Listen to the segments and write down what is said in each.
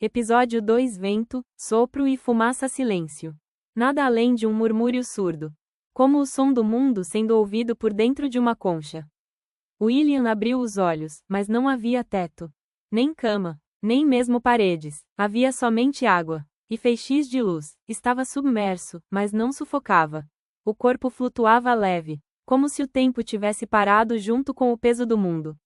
Episódio 2 Vento, sopro e fumaça silêncio. Nada além de um murmúrio surdo. Como o som do mundo sendo ouvido por dentro de uma concha. William abriu os olhos, mas não havia teto. Nem cama, nem mesmo paredes. Havia somente água. E feixes de luz. Estava submerso, mas não sufocava. O corpo flutuava leve, como se o tempo tivesse parado junto com o peso do mundo.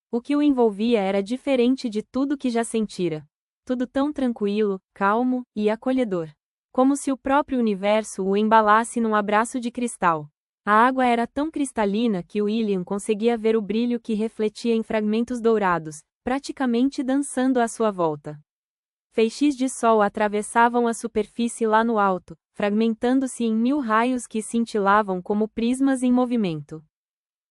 O que o envolvia era diferente de tudo que já sentira. Tudo tão tranquilo, calmo e acolhedor. Como se o próprio universo o embalasse num abraço de cristal. A água era tão cristalina que William conseguia ver o brilho que refletia em fragmentos dourados, praticamente dançando à sua volta. Feixes de sol atravessavam a superfície lá no alto, fragmentando-se em 1000 raios que cintilavam como prismas em movimento.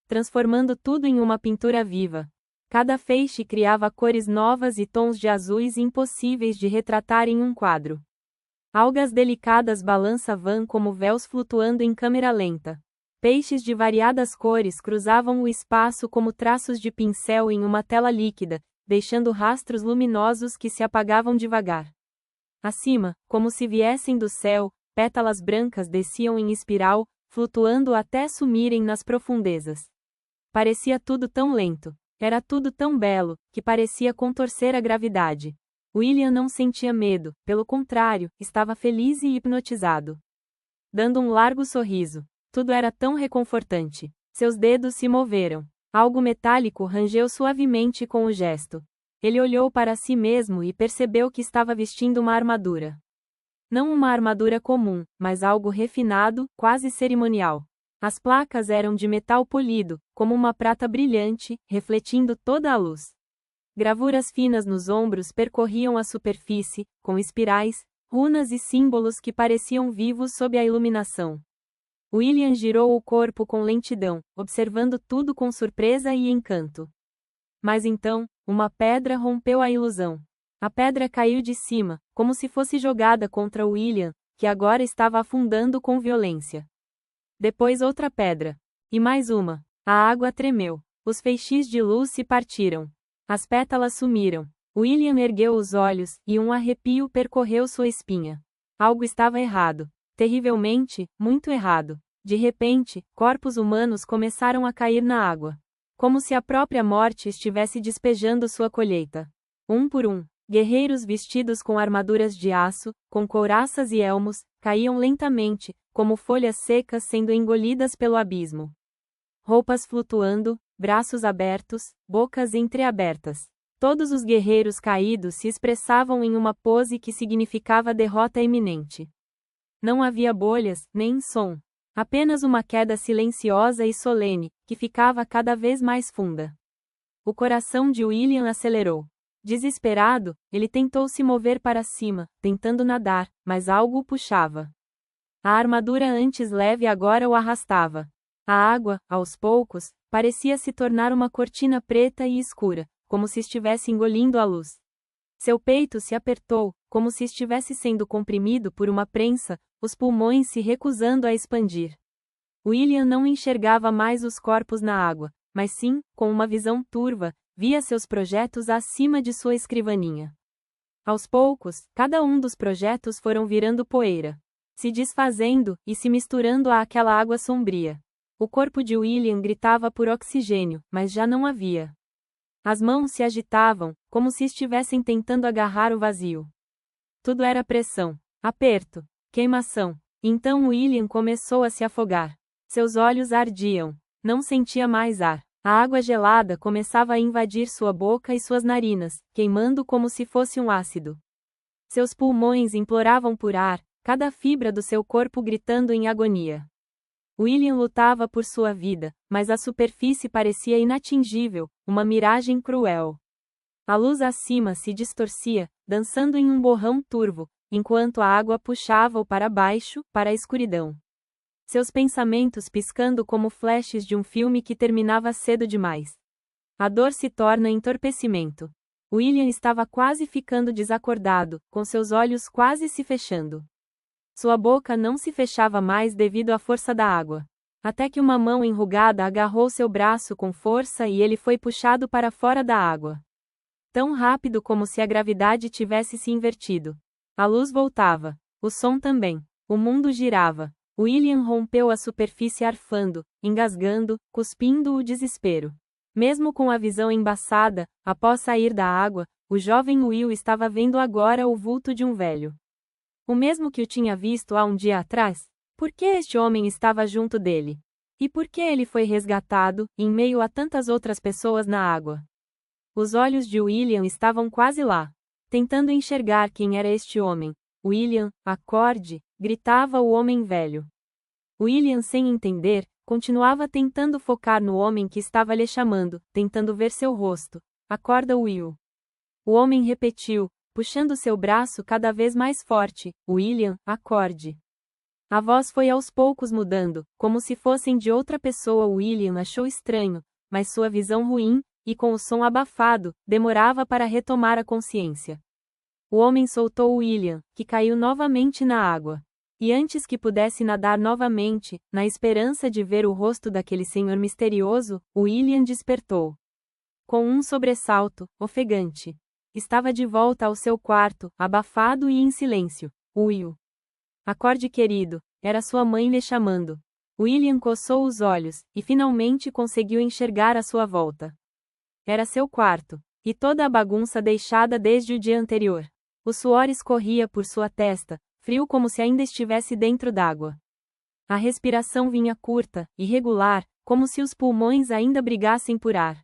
Transformando tudo em uma pintura viva. Cada feixe criava cores novas e tons de azuis impossíveis de retratar em um quadro. Algas delicadas balançavam como véus flutuando em câmera lenta. Peixes de variadas cores cruzavam o espaço como traços de pincel em uma tela líquida, deixando rastros luminosos que se apagavam devagar. Acima, como se viessem do céu, pétalas brancas desciam em espiral, flutuando até sumirem nas profundezas. Parecia tudo tão lento. Era tudo tão belo, que parecia contorcer a gravidade. William não sentia medo, pelo contrário, estava feliz e hipnotizado. Dando um largo sorriso. Tudo era tão reconfortante. Seus dedos se moveram. Algo metálico rangeu suavemente com o gesto. Ele olhou para si mesmo e percebeu que estava vestindo uma armadura. Não uma armadura comum, mas algo refinado, quase cerimonial. As placas eram de metal polido, como uma prata brilhante, refletindo toda a luz. Gravuras finas nos ombros percorriam a superfície, com espirais, runas e símbolos que pareciam vivos sob a iluminação. William girou o corpo com lentidão, observando tudo com surpresa e encanto. Mas então, uma pedra rompeu a ilusão. A pedra caiu de cima, como se fosse jogada contra William, que agora estava afundando com violência. Depois outra pedra. E mais uma. A água tremeu. Os feixes de luz se partiram. As pétalas sumiram. William ergueu os olhos, e um arrepio percorreu sua espinha. Algo estava errado. Terrivelmente, muito errado. De repente, corpos humanos começaram a cair na água. Como se a própria morte estivesse despejando sua colheita. Um por um, guerreiros vestidos com armaduras de aço, com couraças e elmos, caíam lentamente, como folhas secas sendo engolidas pelo abismo. Roupas flutuando, braços abertos, bocas entreabertas. Todos os guerreiros caídos se expressavam em uma pose que significava derrota iminente. Não havia bolhas, nem som. Apenas uma queda silenciosa e solene, que ficava cada vez mais funda. O coração de William acelerou. Desesperado, ele tentou se mover para cima, tentando nadar, mas algo o puxava. A armadura antes leve agora o arrastava. A água, aos poucos, parecia se tornar uma cortina preta e escura, como se estivesse engolindo a luz. Seu peito se apertou, como se estivesse sendo comprimido por uma prensa, os pulmões se recusando a expandir. William não enxergava mais os corpos na água, mas sim, com uma visão turva, via seus projetos acima de sua escrivaninha. Aos poucos, cada um dos projetos foram virando poeira. Se desfazendo, e se misturando àquela água sombria. O corpo de William gritava por oxigênio, mas já não havia. As mãos se agitavam, como se estivessem tentando agarrar o vazio. Tudo era pressão, aperto, queimação. Então William começou a se afogar. Seus olhos ardiam. Não sentia mais ar. A água gelada começava a invadir sua boca e suas narinas, queimando como se fosse um ácido. Seus pulmões imploravam por ar, cada fibra do seu corpo gritando em agonia. William lutava por sua vida, mas a superfície parecia inatingível, uma miragem cruel. A luz acima se distorcia, dançando em um borrão turvo, enquanto a água puxava-o para baixo, para a escuridão. Seus pensamentos piscando como flashes de um filme que terminava cedo demais. A dor se torna entorpecimento. William estava quase ficando desacordado, com seus olhos quase se fechando. Sua boca não se fechava mais devido à força da água. Até que uma mão enrugada agarrou seu braço com força e ele foi puxado para fora da água. tão rápido como se a gravidade tivesse se invertido. A luz voltava. O som também. O mundo girava. William rompeu a superfície arfando, engasgando, cuspindo o desespero. Mesmo com a visão embaçada, após sair da água, o jovem Will estava vendo agora o vulto de um velho. O mesmo que o tinha visto há um dia atrás. Por que este homem estava junto dele? E por que ele foi resgatado, em meio a tantas outras pessoas na água? Os olhos de William estavam quase lá, tentando enxergar quem era este homem. William, acorde, gritava o homem velho. William, sem entender, continuava tentando focar no homem que estava lhe chamando, tentando ver seu rosto. Acorda, Will. O homem repetiu, puxando seu braço cada vez mais forte. William, acorde. A voz foi aos poucos mudando, como se fossem de outra pessoa. William achou estranho, mas sua visão ruim, e com o som abafado, demorava para retomar a consciência. O homem soltou William, que caiu novamente na água. E antes que pudesse nadar novamente, na esperança de ver o rosto daquele senhor misterioso, William despertou. Com um sobressalto, ofegante. Estava de volta ao seu quarto, abafado e em silêncio. Will. Acorde, querido, era sua mãe lhe chamando. William coçou os olhos, e finalmente conseguiu enxergar à sua volta. Era seu quarto, e toda a bagunça deixada desde o dia anterior. O suor escorria por sua testa, frio como se ainda estivesse dentro d'água. A respiração vinha curta, irregular, como se os pulmões ainda brigassem por ar.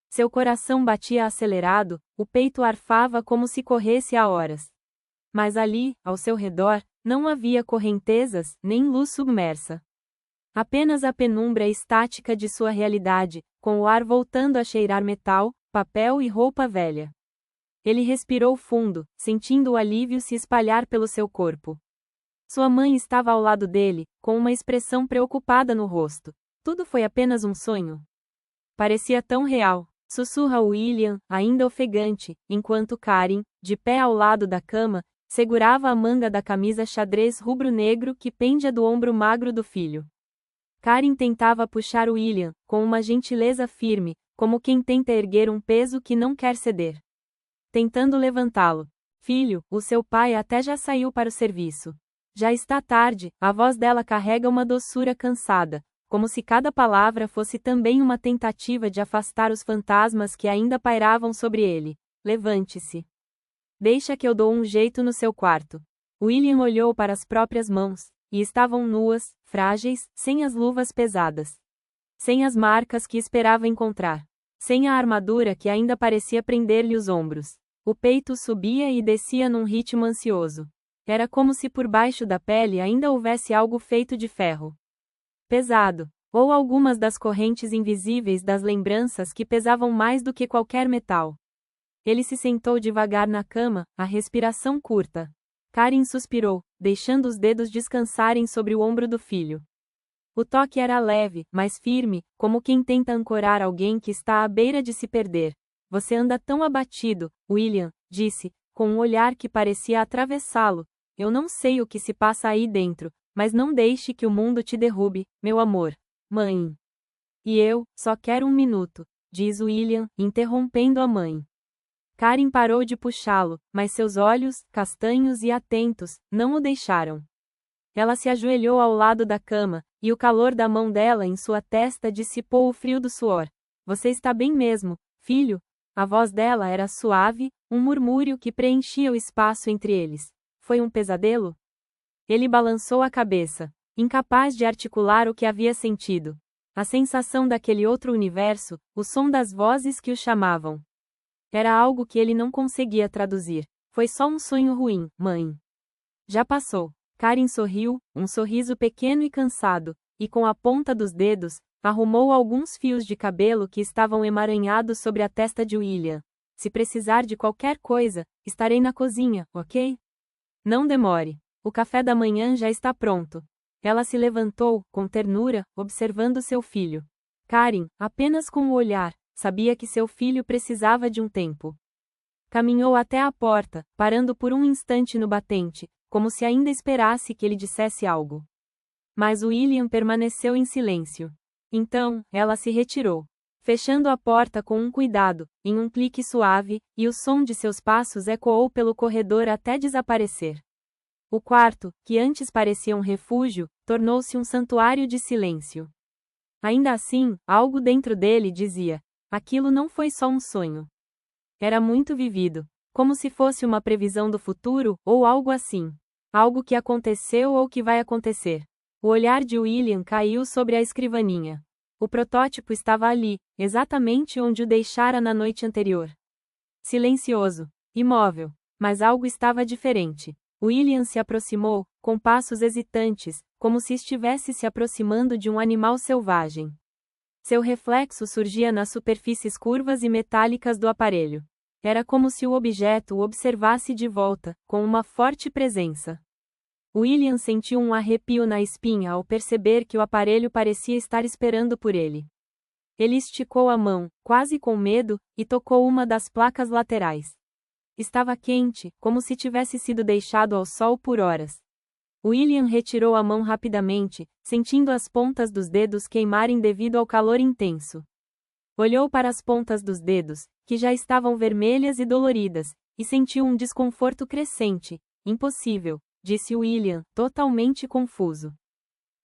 Seu coração batia acelerado, o peito arfava como se corresse há horas. Mas ali, ao seu redor, não havia correntezas, nem luz submersa. Apenas a penumbra estática de sua realidade, com o ar voltando a cheirar metal, papel e roupa velha. Ele respirou fundo, sentindo o alívio se espalhar pelo seu corpo. Sua mãe estava ao lado dele, com uma expressão preocupada no rosto. Tudo foi apenas um sonho? Parecia tão real, sussurra William, ainda ofegante, enquanto Karen, de pé ao lado da cama, segurava a manga da camisa xadrez rubro-negro que pendia do ombro magro do filho. Karen tentava puxar William, com uma gentileza firme, como quem tenta erguer um peso que não quer ceder. Tentando levantá-lo. Filho, o seu pai até já saiu para o serviço. Já está tarde, a voz dela carrega uma doçura cansada, como se cada palavra fosse também uma tentativa de afastar os fantasmas que ainda pairavam sobre ele. Levante-se. Deixa que eu dou um jeito no seu quarto. William olhou para as próprias mãos, e estavam nuas, frágeis, sem as luvas pesadas. Sem as marcas que esperava encontrar. Sem a armadura que ainda parecia prender-lhe os ombros. O peito subia e descia num ritmo ansioso. Era como se por baixo da pele ainda houvesse algo feito de ferro. Pesado. Ou algumas das correntes invisíveis das lembranças que pesavam mais do que qualquer metal. Ele se sentou devagar na cama, a respiração curta. Karen suspirou, deixando os dedos descansarem sobre o ombro do filho. O toque era leve, mas firme, como quem tenta ancorar alguém que está à beira de se perder. Você anda tão abatido, William, disse, com um olhar que parecia atravessá-lo. Eu não sei o que se passa aí dentro, mas não deixe que o mundo te derrube, meu amor. Mãe. E eu, só quero um minuto, diz William, interrompendo a mãe. Karen parou de puxá-lo, mas seus olhos, castanhos e atentos, não o deixaram. Ela se ajoelhou ao lado da cama, e o calor da mão dela em sua testa dissipou o frio do suor. Você está bem mesmo, filho? A voz dela era suave, um murmúrio que preenchia o espaço entre eles. Foi um pesadelo? Ele balançou a cabeça, incapaz de articular o que havia sentido. A sensação daquele outro universo, o som das vozes que o chamavam. Era algo que ele não conseguia traduzir. Foi só um sonho ruim, mãe. Já passou. Karen sorriu, um sorriso pequeno e cansado, e com a ponta dos dedos, arrumou alguns fios de cabelo que estavam emaranhados sobre a testa de William. Se precisar de qualquer coisa, estarei na cozinha, ok? Não demore. O café da manhã já está pronto. Ela se levantou, com ternura, observando seu filho. Karen, apenas com o olhar, sabia que seu filho precisava de um tempo. Caminhou até a porta, parando por um instante no batente, como se ainda esperasse que ele dissesse algo. Mas William permaneceu em silêncio. Então, ela se retirou. fechando a porta com um cuidado, em um clique suave, e o som de seus passos ecoou pelo corredor até desaparecer. O quarto, que antes parecia um refúgio, tornou-se um santuário de silêncio. Ainda assim, algo dentro dele dizia: aquilo não foi só um sonho. Era muito vivido, como se fosse uma previsão do futuro, ou algo assim. Algo que aconteceu ou que vai acontecer. O olhar de William caiu sobre a escrivaninha. O protótipo estava ali, exatamente onde o deixara na noite anterior. Silencioso, imóvel, mas algo estava diferente. William se aproximou, com passos hesitantes, como se estivesse se aproximando de um animal selvagem. Seu reflexo surgia nas superfícies curvas e metálicas do aparelho. Era como se o objeto o observasse de volta, com uma forte presença. William sentiu um arrepio na espinha ao perceber que o aparelho parecia estar esperando por ele. Ele esticou a mão, quase com medo, e tocou uma das placas laterais. Estava quente, como se tivesse sido deixado ao sol por horas. William retirou a mão rapidamente, sentindo as pontas dos dedos queimarem devido ao calor intenso. Olhou para as pontas dos dedos, que já estavam vermelhas e doloridas, e sentiu um desconforto crescente. Impossível, disse William, totalmente confuso.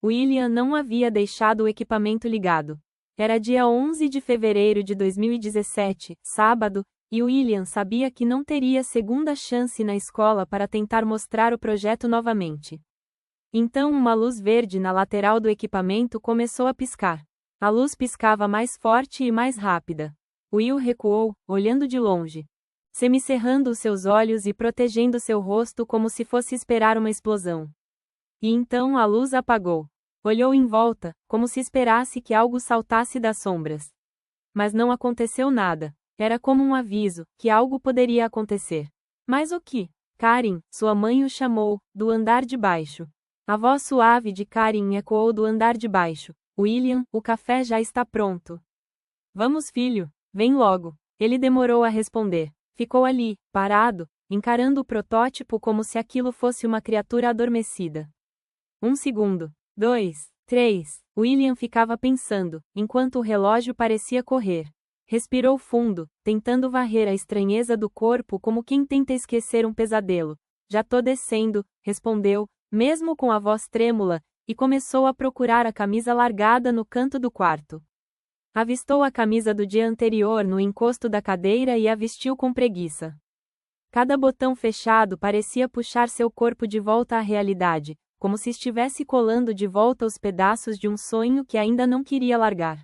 William não havia deixado o equipamento ligado. Era dia 11 de fevereiro de 2017, sábado, e William sabia que não teria segunda chance na escola para tentar mostrar o projeto novamente. Então uma luz verde na lateral do equipamento começou a piscar. A luz piscava mais forte e mais rápida. Will recuou, olhando de longe, semicerrando os seus olhos e protegendo seu rosto como se fosse esperar uma explosão. E então a luz apagou. Olhou em volta, como se esperasse que algo saltasse das sombras. Mas não aconteceu nada. Era como um aviso, que algo poderia acontecer. Mas o que? Karen, sua mãe o chamou, do andar de baixo. A voz suave de Karen ecoou do andar de baixo. William, o café já está pronto. Vamos, filho, vem logo. Ele demorou a responder. Ficou ali, parado, encarando o protótipo como se aquilo fosse uma criatura adormecida. 1 segundo. 2, 3. William ficava pensando, enquanto o relógio parecia correr. Respirou fundo, tentando varrer a estranheza do corpo como quem tenta esquecer um pesadelo. Já tô descendo, respondeu, mesmo com a voz trêmula, e começou a procurar a camisa largada no canto do quarto. Avistou a camisa do dia anterior no encosto da cadeira e a vestiu com preguiça. Cada botão fechado parecia puxar seu corpo de volta à realidade, como se estivesse colando de volta os pedaços de um sonho que ainda não queria largar.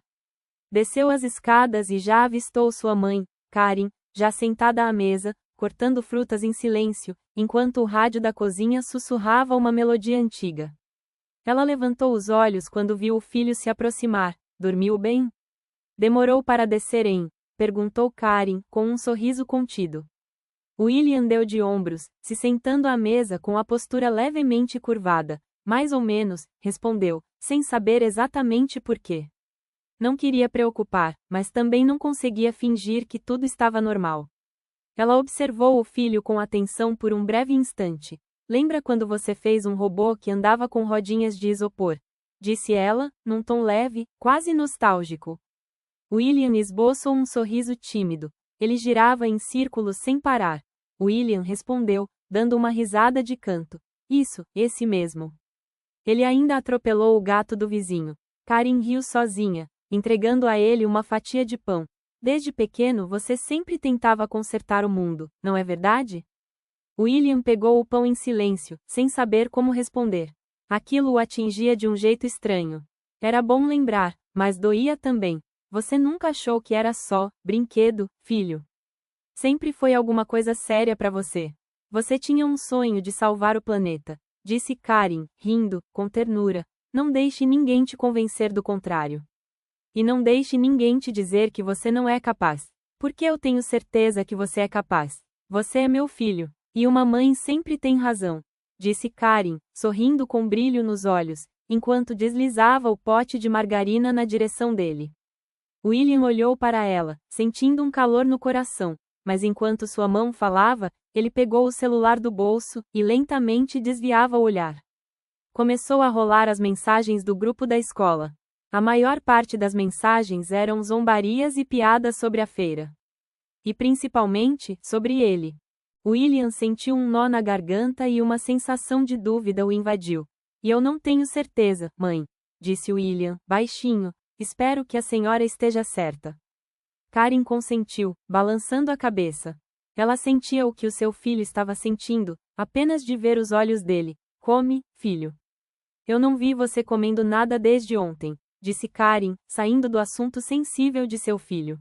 Desceu as escadas e já avistou sua mãe, Karen, já sentada à mesa, cortando frutas em silêncio, enquanto o rádio da cozinha sussurrava uma melodia antiga. Ela levantou os olhos quando viu o filho se aproximar. Dormiu bem? Demorou para descerem? Perguntou Karen, com um sorriso contido. William deu de ombros, se sentando à mesa com a postura levemente curvada. Mais ou menos, respondeu, sem saber exatamente por quê. Não queria preocupar, mas também não conseguia fingir que tudo estava normal. Ela observou o filho com atenção por um breve instante. Lembra quando você fez um robô que andava com rodinhas de isopor? Disse ela, num tom leve, quase nostálgico. William esboçou um sorriso tímido. Ele girava em círculos sem parar. William respondeu, dando uma risada de canto. Isso, esse mesmo. Ele ainda atropelou o gato do vizinho. Karen riu sozinha, entregando a ele uma fatia de pão. Desde pequeno você sempre tentava consertar o mundo, não é verdade? William pegou o pão em silêncio, sem saber como responder. Aquilo o atingia de um jeito estranho. Era bom lembrar, mas doía também. Você nunca achou que era só brinquedo, filho? Sempre foi alguma coisa séria para você. Você tinha um sonho de salvar o planeta, disse Karen, rindo, com ternura. Não deixe ninguém te convencer do contrário. E não deixe ninguém te dizer que você não é capaz. Porque eu tenho certeza que você é capaz. Você é meu filho. E uma mãe sempre tem razão, disse Karen, sorrindo com brilho nos olhos, enquanto deslizava o pote de margarina na direção dele. William olhou para ela, sentindo um calor no coração, mas enquanto sua mão falava, ele pegou o celular do bolso e lentamente desviava o olhar. Começou a rolar as mensagens do grupo da escola. A maior parte das mensagens eram zombarias e piadas sobre a feira. E principalmente, sobre ele. William sentiu um nó na garganta e uma sensação de dúvida o invadiu. E eu não tenho certeza, mãe, disse William, baixinho. Espero que a senhora esteja certa. Karen consentiu, balançando a cabeça. Ela sentia o que o seu filho estava sentindo, apenas de ver os olhos dele. Come, filho. Eu não vi você comendo nada desde ontem, disse Karen, saindo do assunto sensível de seu filho.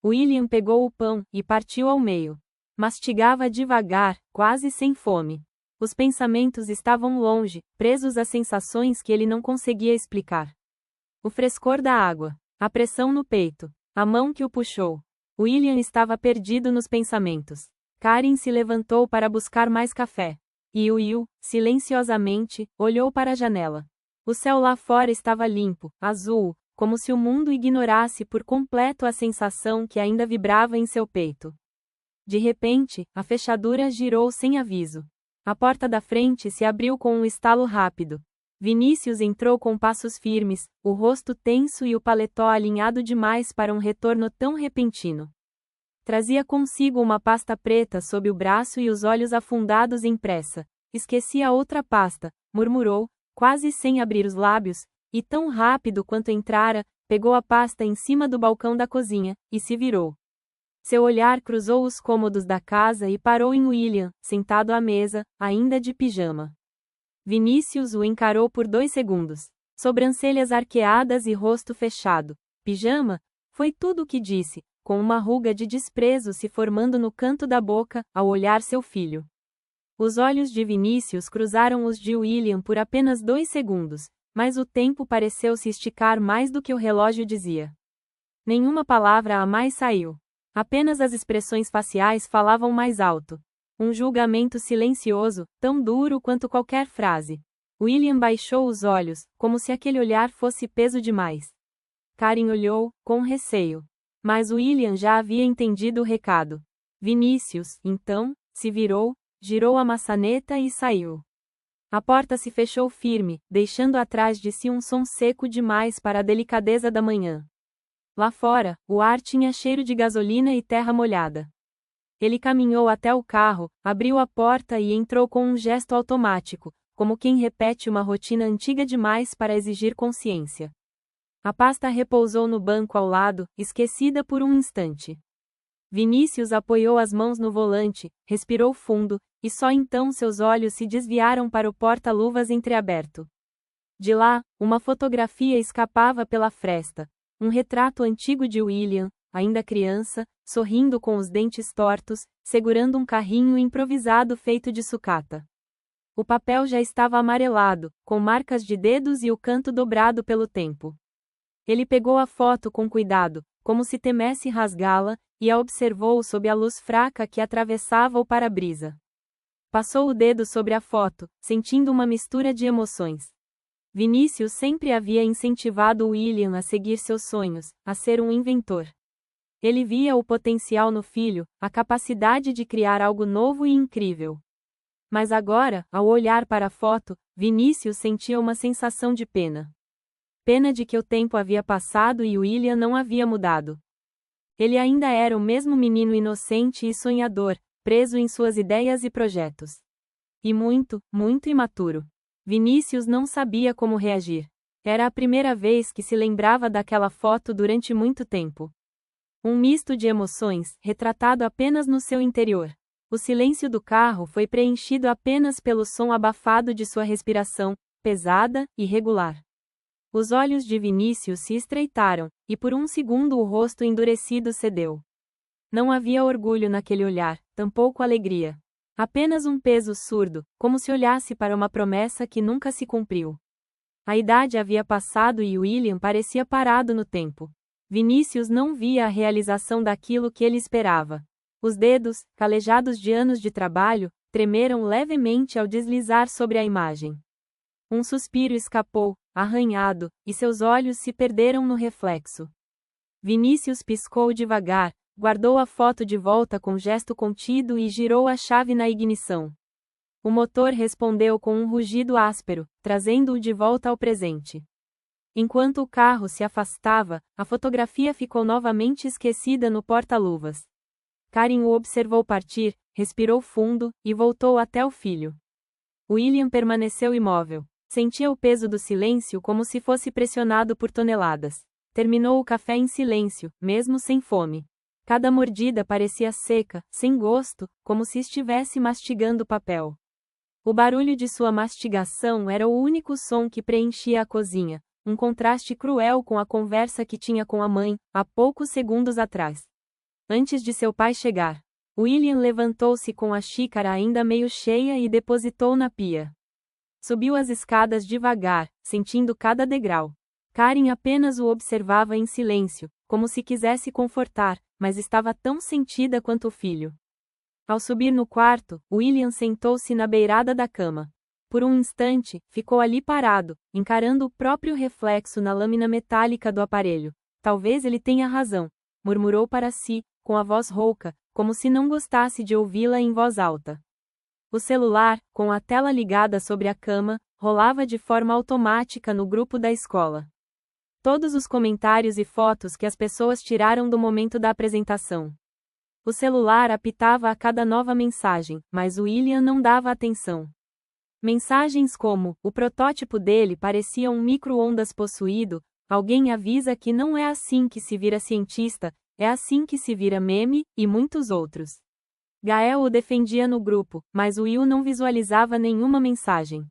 William pegou o pão e partiu ao meio. Mastigava devagar, quase sem fome. Os pensamentos estavam longe, presos a sensações que ele não conseguia explicar. O frescor da água, a pressão no peito, a mão que o puxou. William estava perdido nos pensamentos. Karen se levantou para buscar mais café. E Will, silenciosamente, olhou para a janela. O céu lá fora estava limpo, azul, como se o mundo ignorasse por completo a sensação que ainda vibrava em seu peito. De repente, a fechadura girou sem aviso. A porta da frente se abriu com um estalo rápido. Vinícius entrou com passos firmes, o rosto tenso e o paletó alinhado demais para um retorno tão repentino. Trazia consigo uma pasta preta sob o braço e os olhos afundados em pressa. Esqueci a outra pasta, murmurou, quase sem abrir os lábios, e tão rápido quanto entrara, pegou a pasta em cima do balcão da cozinha, e se virou. Seu olhar cruzou os cômodos da casa e parou em William, sentado à mesa, ainda de pijama. Vinícius o encarou por 2 segundos. Sobrancelhas arqueadas e rosto fechado. Pijama? Foi tudo o que disse, com uma ruga de desprezo se formando no canto da boca, ao olhar seu filho. Os olhos de Vinícius cruzaram os de William por apenas 2 segundos, mas o tempo pareceu se esticar mais do que o relógio dizia. Nenhuma palavra a mais saiu. Apenas as expressões faciais falavam mais alto. Um julgamento silencioso, tão duro quanto qualquer frase. William baixou os olhos, como se aquele olhar fosse peso demais. Karen olhou, com receio. Mas William já havia entendido o recado. Vinícius, então, se virou, girou a maçaneta e saiu. A porta se fechou firme, deixando atrás de si um som seco demais para a delicadeza da manhã. Lá fora, o ar tinha cheiro de gasolina e terra molhada. Ele caminhou até o carro, abriu a porta e entrou com um gesto automático, como quem repete uma rotina antiga demais para exigir consciência. A pasta repousou no banco ao lado, esquecida por um instante. Vinícius apoiou as mãos no volante, respirou fundo, e só então seus olhos se desviaram para o porta-luvas entreaberto. De lá, uma fotografia escapava pela fresta. Um retrato antigo de William, ainda criança, sorrindo com os dentes tortos, segurando um carrinho improvisado feito de sucata. O papel já estava amarelado, com marcas de dedos e o canto dobrado pelo tempo. Ele pegou a foto com cuidado, como se temesse rasgá-la, e a observou sob a luz fraca que atravessava o para-brisa. Passou o dedo sobre a foto, sentindo uma mistura de emoções. Vinícius sempre havia incentivado William a seguir seus sonhos, a ser um inventor. Ele via o potencial no filho, a capacidade de criar algo novo e incrível. Mas agora, ao olhar para a foto, Vinícius sentia uma sensação de pena. Pena de que o tempo havia passado e William não havia mudado. Ele ainda era o mesmo menino inocente e sonhador, preso em suas ideias e projetos. E muito, muito imaturo. Vinícius não sabia como reagir. Era a primeira vez que se lembrava daquela foto durante muito tempo. Um misto de emoções, retratado apenas no seu interior. O silêncio do carro foi preenchido apenas pelo som abafado de sua respiração, pesada e regular. Os olhos de Vinícius se estreitaram, e por um segundo o rosto endurecido cedeu. Não havia orgulho naquele olhar, tampouco alegria. Apenas um peso surdo, como se olhasse para uma promessa que nunca se cumpriu. A idade havia passado e William parecia parado no tempo. Vinícius não via a realização daquilo que ele esperava. Os dedos, calejados de anos de trabalho, tremeram levemente ao deslizar sobre a imagem. Um suspiro escapou, arranhado, e seus olhos se perderam no reflexo. Vinícius piscou devagar, guardou a foto de volta com gesto contido e girou a chave na ignição. O motor respondeu com um rugido áspero, trazendo-o de volta ao presente. Enquanto o carro se afastava, a fotografia ficou novamente esquecida no porta-luvas. Karen o observou partir, respirou fundo, e voltou até o filho. William permaneceu imóvel. Sentia o peso do silêncio como se fosse pressionado por toneladas. Terminou o café em silêncio, mesmo sem fome. Cada mordida parecia seca, sem gosto, como se estivesse mastigando papel. O barulho de sua mastigação era o único som que preenchia a cozinha, um contraste cruel com a conversa que tinha com a mãe, há poucos segundos atrás. Antes de seu pai chegar, William levantou-se com a xícara ainda meio cheia e depositou na pia. Subiu as escadas devagar, sentindo cada degrau. Karen apenas o observava em silêncio, como se quisesse confortar, mas estava tão sentida quanto o filho. Ao subir no quarto, William sentou-se na beirada da cama. Por um instante, ficou ali parado, encarando o próprio reflexo na lâmina metálica do aparelho. Talvez ele tenha razão, murmurou para si, com a voz rouca, como se não gostasse de ouvi-la em voz alta. O celular, com a tela ligada sobre a cama, rolava de forma automática no grupo da escola. Todos os comentários e fotos que as pessoas tiraram do momento da apresentação. O celular apitava a cada nova mensagem, mas William não dava atenção. Mensagens como: o protótipo dele parecia um micro-ondas possuído, alguém avisa que não é assim que se vira cientista, é assim que se vira meme, e muitos outros. Gael o defendia no grupo, mas Will não visualizava nenhuma mensagem.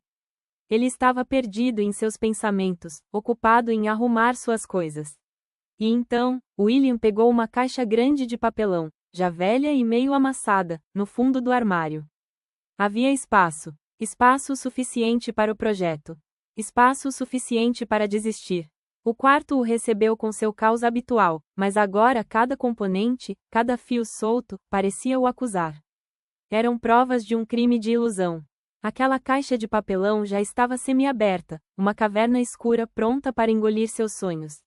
Ele estava perdido em seus pensamentos, ocupado em arrumar suas coisas. E então, William pegou uma caixa grande de papelão, já velha e meio amassada, no fundo do armário. Havia espaço. Espaço suficiente para o projeto. Espaço suficiente para desistir. O quarto o recebeu com seu caos habitual, mas agora cada componente, cada fio solto, parecia o acusar. Eram provas de um crime de ilusão. Aquela caixa de papelão já estava semi-aberta, uma caverna escura pronta para engolir seus sonhos.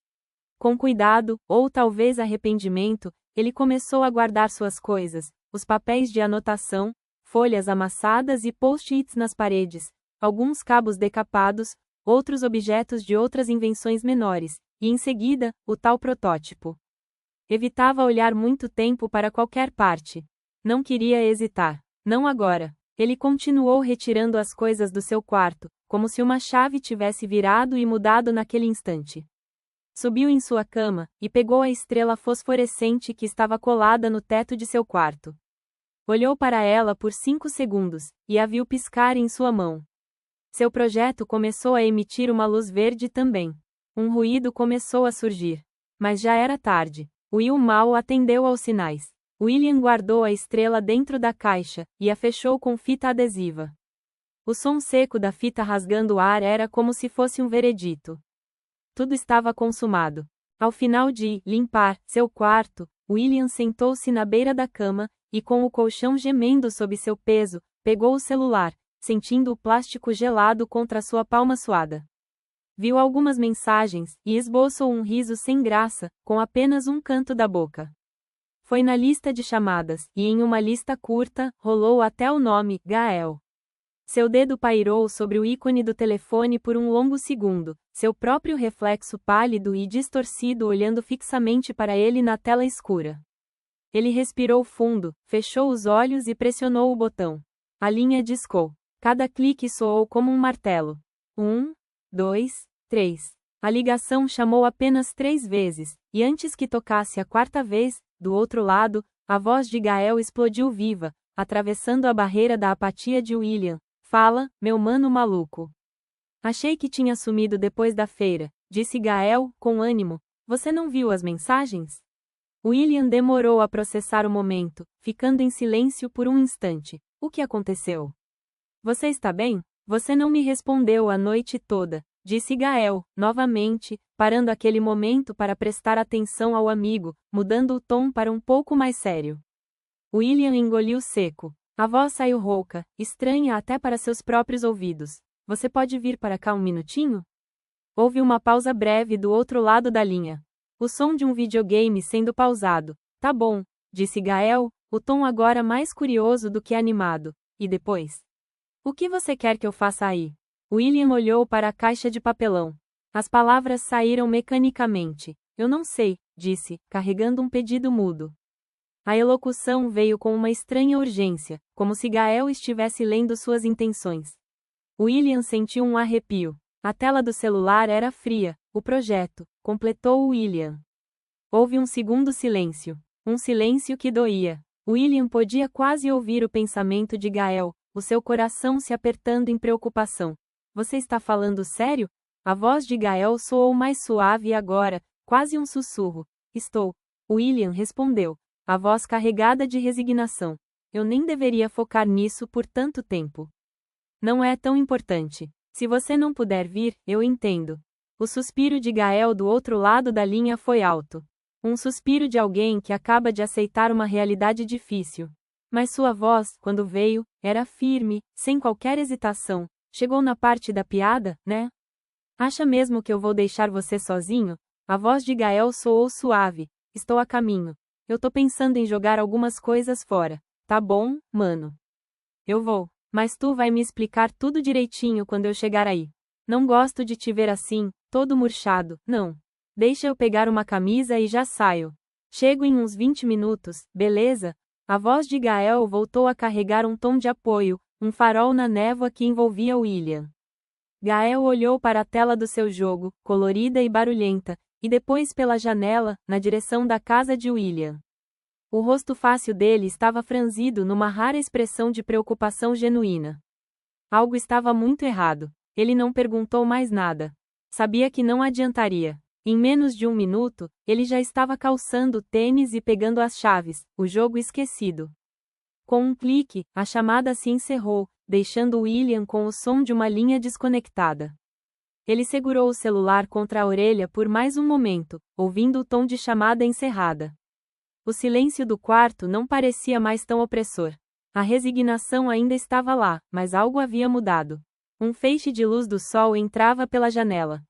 Com cuidado, ou talvez arrependimento, ele começou a guardar suas coisas, os papéis de anotação, folhas amassadas e post-its nas paredes, alguns cabos decapados, outros objetos de outras invenções menores, e em seguida, o tal protótipo. Evitava olhar muito tempo para qualquer parte. Não queria hesitar. Não agora. Ele continuou retirando as coisas do seu quarto, como se uma chave tivesse virado e mudado naquele instante. Subiu em sua cama, e pegou a estrela fosforescente que estava colada no teto de seu quarto. Olhou para ela por 5 segundos, e a viu piscar em sua mão. Seu projeto começou a emitir uma luz verde também. Um ruído começou a surgir. Mas já era tarde. Will mal atendeu aos sinais. William guardou a estrela dentro da caixa, e a fechou com fita adesiva. O som seco da fita rasgando o ar era como se fosse um veredito. Tudo estava consumado. Ao final de limpar seu quarto, William sentou-se na beira da cama, e com o colchão gemendo sob seu peso, pegou o celular, sentindo o plástico gelado contra sua palma suada. Viu algumas mensagens, e esboçou um riso sem graça, com apenas um canto da boca. Foi na lista de chamadas, e em uma lista curta, rolou até o nome, Gael. Seu dedo pairou sobre o ícone do telefone por um longo segundo, seu próprio reflexo pálido e distorcido olhando fixamente para ele na tela escura. Ele respirou fundo, fechou os olhos e pressionou o botão. A linha discou. Cada clique soou como um martelo. 1, 2, 3. A ligação chamou apenas 3 vezes, e antes que tocasse a 4ª vez, do outro lado, a voz de Gael explodiu viva, atravessando a barreira da apatia de William. Fala, meu mano maluco. Achei que tinha sumido depois da feira, disse Gael, com ânimo. Você não viu as mensagens? William demorou a processar o momento, ficando em silêncio por um instante. O que aconteceu? Você está bem? Você não me respondeu a noite toda, disse Gael, novamente, parando aquele momento para prestar atenção ao amigo, mudando o tom para um pouco mais sério. William engoliu seco. A voz saiu rouca, estranha até para seus próprios ouvidos. Você pode vir para cá um minutinho? Houve uma pausa breve do outro lado da linha. O som de um videogame sendo pausado. Tá bom, disse Gael, o tom agora mais curioso do que animado. E depois? O que você quer que eu faça aí? William olhou para a caixa de papelão. As palavras saíram mecanicamente. Eu não sei, disse, carregando um pedido mudo. A elocução veio com uma estranha urgência, como se Gael estivesse lendo suas intenções. William sentiu um arrepio. A tela do celular era fria. O projeto, completou William. Houve um segundo silêncio. Um silêncio que doía. William podia quase ouvir o pensamento de Gael, o seu coração se apertando em preocupação. Você está falando sério? A voz de Gael soou mais suave agora, quase um sussurro. Estou. William respondeu, a voz carregada de resignação. Eu nem deveria focar nisso por tanto tempo. Não é tão importante. Se você não puder vir, eu entendo. O suspiro de Gael do outro lado da linha foi alto. Um suspiro de alguém que acaba de aceitar uma realidade difícil. Mas sua voz, quando veio, era firme, sem qualquer hesitação. Chegou na parte da piada, né? Acha mesmo que eu vou deixar você sozinho? A voz de Gael soou suave. Estou a caminho. Eu tô pensando em jogar algumas coisas fora. Tá bom, mano? Eu vou. Mas tu vai me explicar tudo direitinho quando eu chegar aí. Não gosto de te ver assim, todo murchado, não. Deixa eu pegar uma camisa e já saio. Chego em uns 20 minutos, beleza? A voz de Gael voltou a carregar um tom de apoio, um farol na névoa que envolvia William. Gael olhou para a tela do seu jogo, colorida e barulhenta, e depois pela janela, na direção da casa de William. O rosto fácil dele estava franzido numa rara expressão de preocupação genuína. Algo estava muito errado. Ele não perguntou mais nada. Sabia que não adiantaria. Em menos de um minuto, ele já estava calçando o tênis e pegando as chaves, o jogo esquecido. Com um clique, a chamada se encerrou, deixando William com o som de uma linha desconectada. Ele segurou o celular contra a orelha por mais um momento, ouvindo o tom de chamada encerrada. O silêncio do quarto não parecia mais tão opressor. A resignação ainda estava lá, mas algo havia mudado. Um feixe de luz do sol entrava pela janela.